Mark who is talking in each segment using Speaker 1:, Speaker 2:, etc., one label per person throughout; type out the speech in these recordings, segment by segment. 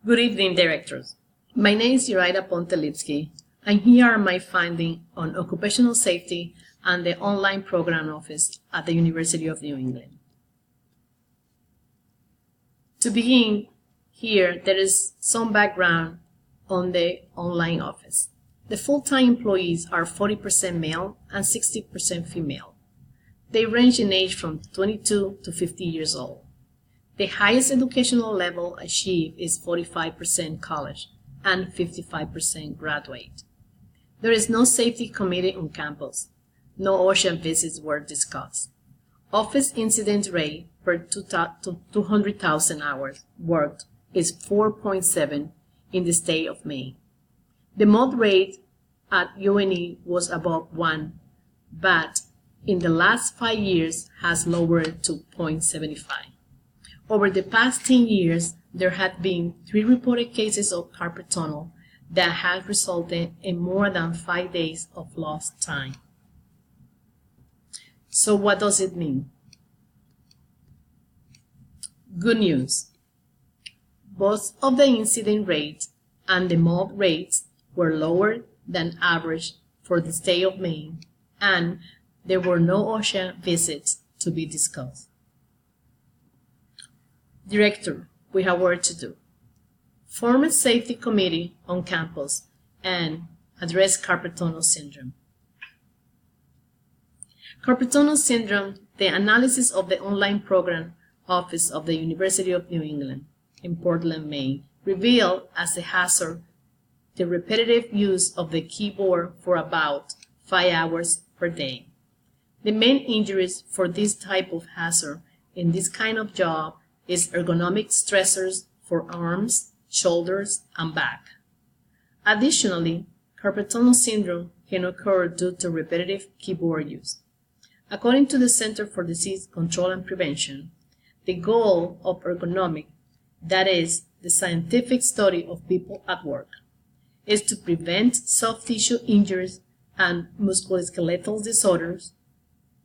Speaker 1: Good evening, directors. My name is Iraida Ponte-Lipsky, and here are my findings on occupational safety and the online program office at the University of New England. To begin, here there is some background on the online office. The full-time employees are 40% male and 60% female. They range in age from 22 to 50 years old. The highest educational level achieved is 45% college and 55% graduate. There is no safety committee on campus. No OSHA visits were discussed. Office incident rate per 200,000 hours worked is 4.7 in the state of Maine. The mold rate at UNE was above 1, but in the last 5 years has lowered to 0.75. Over the past 10 years, there had been 3 reported cases of carpet tunnel that have resulted in more than 5 days of lost time. So what does it mean? Good news. Both of the incident rates and the mold rates were lower than average for the state of Maine, and there were no OSHA visits to be discussed. Director, we have work to do. Form a safety committee on campus and address carpet tunnel syndrome. Carpet tunnel syndrome, the analysis of the online program office of the University of New England in Portland, Maine, revealed as a hazard the repetitive use of the keyboard for about 5 hours per day. The main injuries for this type of hazard in this kind of job is ergonomic stressors for arms, shoulders, and back. Additionally, carpet tunnel syndrome can occur due to repetitive keyboard use. According to the Center for Disease Control and Prevention, the goal of ergonomic, that is, the scientific study of people at work, is to prevent soft tissue injuries and musculoskeletal disorders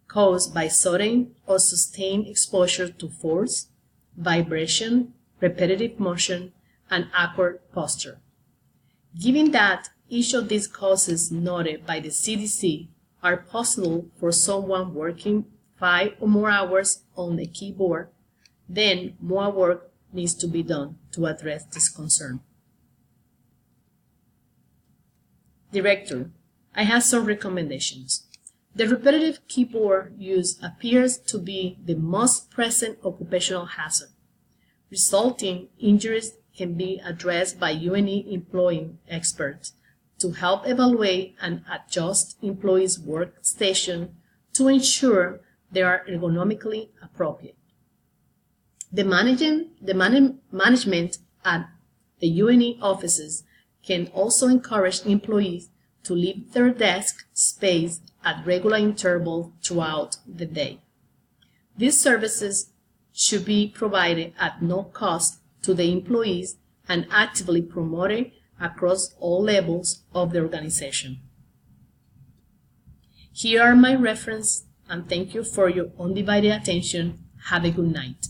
Speaker 1: caused by sudden or sustained exposure to force, vibration, repetitive motion, and awkward posture. Given that each of these causes noted by the CDC are possible for someone working 5 or more hours on the keyboard, then more work needs to be done to address this concern. Director, I have some recommendations. The repetitive keyboard use appears to be the most present occupational hazard. Resulting injuries can be addressed by UNE employing experts to help evaluate and adjust employees' workstation to ensure they are ergonomically appropriate. The management at the UNE offices can also encourage employees to leave their desk space at regular intervals throughout the day. These services should be provided at no cost to the employees and actively promoted across all levels of the organization. Here are my references, and thank you for your undivided attention. Have a good night.